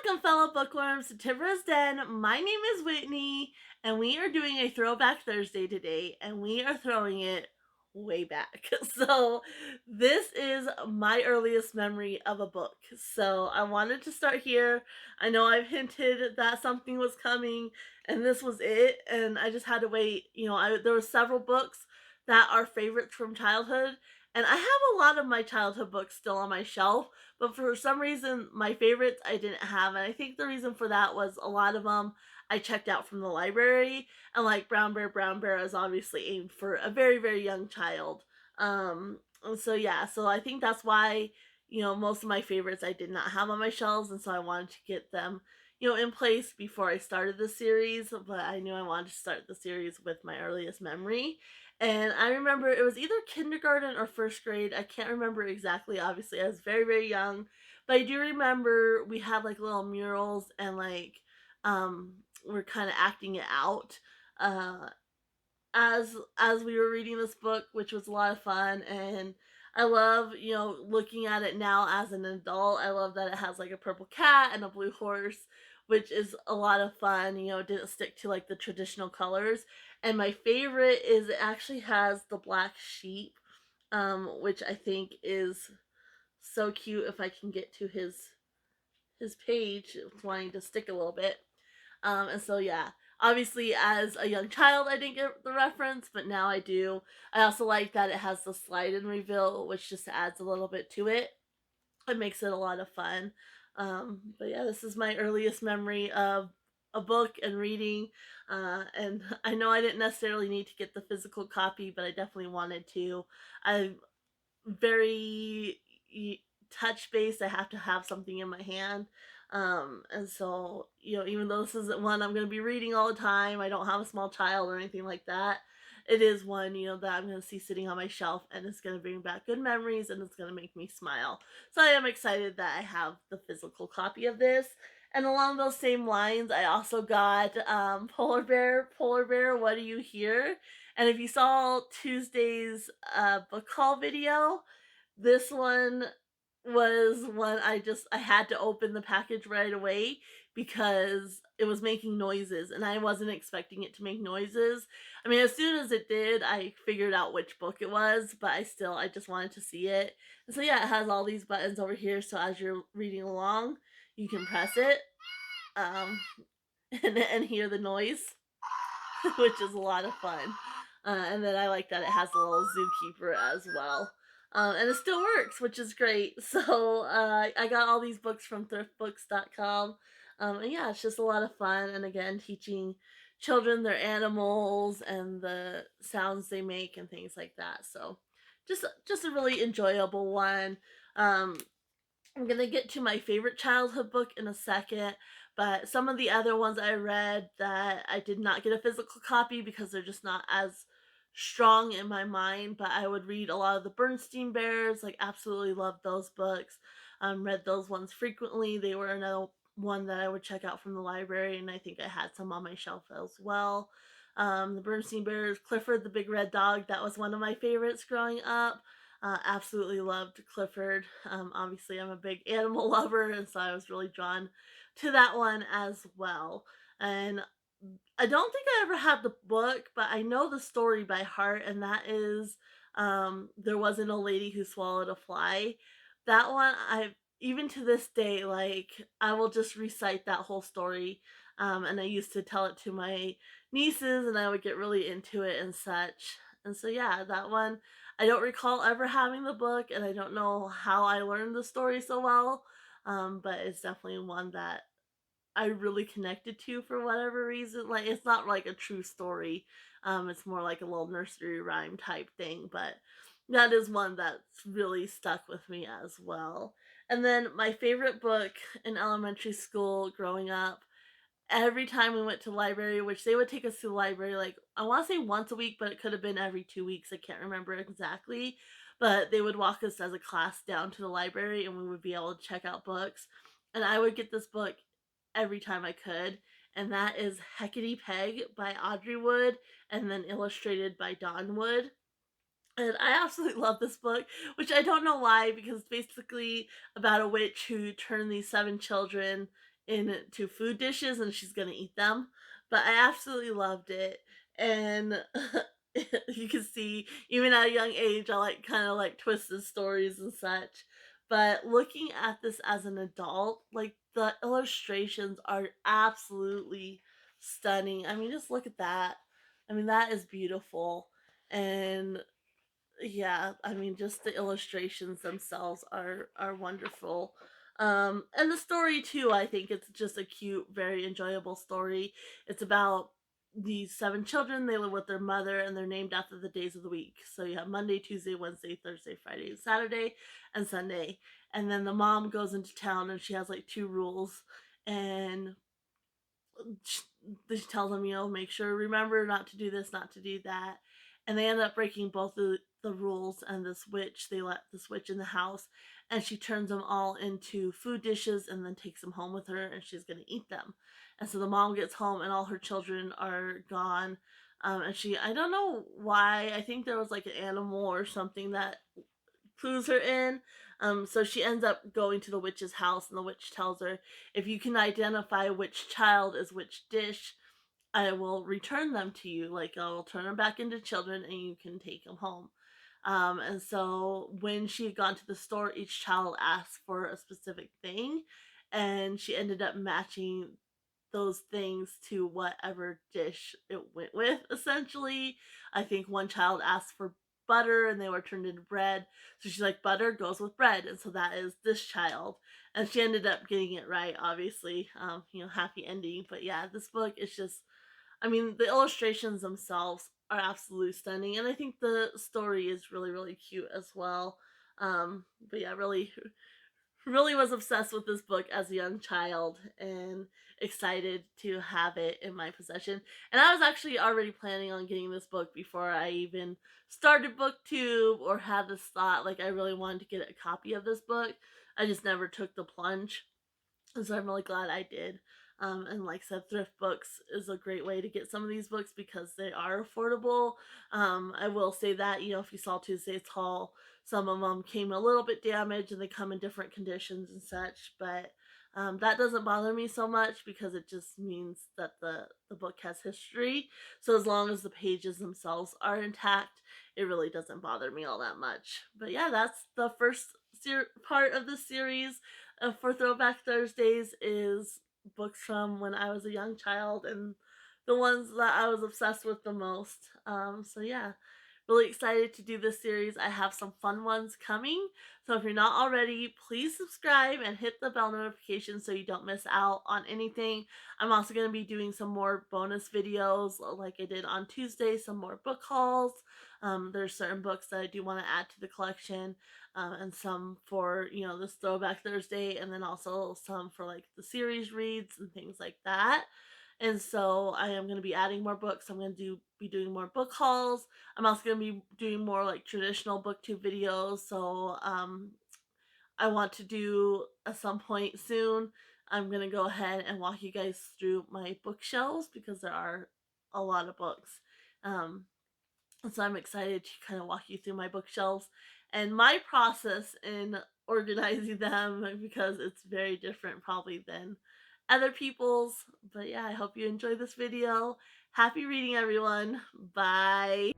Welcome, fellow bookworms, to Tibra's Den. My name is Whitney, and we are doing a Throwback Thursday today, and we are throwing it way back. So, this is my earliest memory of a book. So, I wanted to start here. I know I've hinted that something was coming, and this was it, and I just had to wait. There were several books that are favorites from childhood, and I have a lot of my childhood books still on my shelf, but for some reason, my favorites I didn't have, and I think the reason for that was a lot of them I checked out from the library, and like Brown Bear is obviously aimed for a very, very young child. And so yeah, so I think that's why, most of my favorites I did not have on my shelves, and so I wanted to get them, in place before I started the series, but I knew I wanted to start the series with my earliest memory. And I remember it was either kindergarten or first grade. I can't remember exactly. Obviously, I was very, very young. But I do remember we had like little murals and we're kind of acting it out uh as we were reading this book, which was a lot of fun. And I love, looking at it now as an adult. I love that it has like a purple cat and a blue horse, which is a lot of fun. It didn't stick to like the traditional colors. And my favorite is it actually has the black sheep, which I think is so cute. If I can get to his page, it's wanting to stick a little bit. And so yeah, obviously as a young child I didn't get the reference, but now I do. I also like that it has the slide and reveal, which just adds a little bit to it. It makes it a lot of fun. But yeah, this is my earliest memory of a book and reading. And I know I didn't necessarily need to get the physical copy, but I definitely wanted to. I'm very touch based. I have to have something in my hand. And so, even though this isn't one I'm going to be reading all the time, I don't have a small child or anything like that. It is one, that I'm going to see sitting on my shelf, and it's going to bring back good memories, and it's going to make me smile. So I am excited that I have the physical copy of this. And along those same lines, I also got Polar Bear, What Do You Hear? And if you saw Tuesday's book haul video, this one was one I had to open the package right away because it was making noises and I wasn't expecting it to make noises. I mean, as soon as it did, I figured out which book it was, but I just wanted to see it. And so yeah, it has all these buttons over here, so as you're reading along, you can press it um and hear the noise, which is a lot of fun. And then I like that it has a little zookeeper as well. And it still works, which is great. So I got all these books from thriftbooks.com. And yeah, it's just a lot of fun. And again, teaching children their animals and the sounds they make and things like that. So just a really enjoyable one. Um, I'm gonna get to my favorite childhood book in a second, but some of the other ones I read that I did not get a physical copy because they're just not as strong in my mind. But I would read a lot of the Bernstein Bears, like absolutely loved those books. Read those ones frequently. They were another one that I would check out from the library, and I think I had some on my shelf as well. The Bernstein Bears, Clifford the Big Red Dog, that was one of my favorites growing up. Absolutely loved Clifford. Obviously, I'm a big animal lover, and so I was really drawn to that one as well. And I don't think I ever had the book, but I know the story by heart, and that is There Wasn't a Lady Who Swallowed a Fly. That one, even to this day, like, I will just recite that whole story. And I used to tell it to my nieces, and I would get really into it and such. And so, yeah, that one, I don't recall ever having the book, and I don't know how I learned the story so well. But it's definitely one that I really connected to for whatever reason. Like, it's not like a true story. It's more like a little nursery rhyme type thing, but that is one that's really stuck with me as well. And then my favorite book in elementary school growing up, every time we went to the library, which they would take us to the library, like, I want to say once a week, but it could have been every 2 weeks. I can't remember exactly. But they would walk us as a class down to the library and we would be able to check out books. And I would get this book every time I could. And that is Heckedy Peg by Audrey Wood and then illustrated by Don Wood. And I absolutely love this book, which I don't know why, because it's basically about a witch who turned these seven children into food dishes and she's gonna eat them. But I absolutely loved it. And you can see even at a young age I like kind of like twisted stories and such. But looking at this as an adult, like the illustrations are absolutely stunning. I mean, just look at that. I mean, that is beautiful. And yeah, I mean, just the illustrations themselves are wonderful. And the story too, I think it's just a cute, very enjoyable story. It's about these seven children. They live with their mother, and they're named after the days of the week. So you have Monday, Tuesday, Wednesday, Thursday, Friday, Saturday, and Sunday. And then the mom goes into town, and she has like two rules, and sh- she tells them, make sure remember not to do this, not to do that, and they end up breaking both the rules. And this witch, they let this witch in the house, and she turns them all into food dishes and then takes them home with her, and she's gonna eat them. And so the mom gets home, and all her children are gone. And I don't know why. I think there was like an animal or something that clues her in. So she ends up going to the witch's house, and the witch tells her, if you can identify which child is which dish, I will return them to you. Like, I'll turn them back into children and you can take them home. And so when she had gone to the store, each child asked for a specific thing, and she ended up matching those things to whatever dish it went with, essentially. I think one child asked for butter and they were turned into bread. So she's like, butter goes with bread. And so that is this child. And she ended up getting it right, obviously. Happy ending. But yeah, this book is just, I mean, the illustrations themselves are absolutely stunning. And I think the story is really, really cute as well. But yeah, really was obsessed with this book as a young child and excited to have it in my possession. And I was actually already planning on getting this book before I even started BookTube or had this thought. Like, I really wanted to get a copy of this book. I just never took the plunge. And so I'm really glad I did. And like I said, thrift books is a great way to get some of these books because they are affordable. I will say that, if you saw Tuesday's haul, some of them came a little bit damaged and they come in different conditions and such. But that doesn't bother me so much because it just means that the book has history. So as long as the pages themselves are intact, it really doesn't bother me all that much. But yeah, that's the first part of the series for Throwback Thursdays is books from when I was a young child and the ones that I was obsessed with the most. So yeah, really excited to do this series. I have some fun ones coming. So if you're not already, please subscribe and hit the bell notification so you don't miss out on anything. I'm also going to be doing some more bonus videos like I did on Tuesday, some more book hauls. There's certain books that I do want to add to the collection, and some for this Throwback Thursday, and then also some for like the series reads and things like that. And so I am going to be adding more books. I'm going to be doing more book hauls. I'm also going to be doing more like traditional booktube videos. So I want to do at some point soon. I'm going to go ahead and walk you guys through my bookshelves because there are a lot of books. Um, and so I'm excited to kind of walk you through my bookshelves and my process in organizing them because it's very different probably than other people's. But yeah, I hope you enjoy this video. Happy reading, everyone. Bye.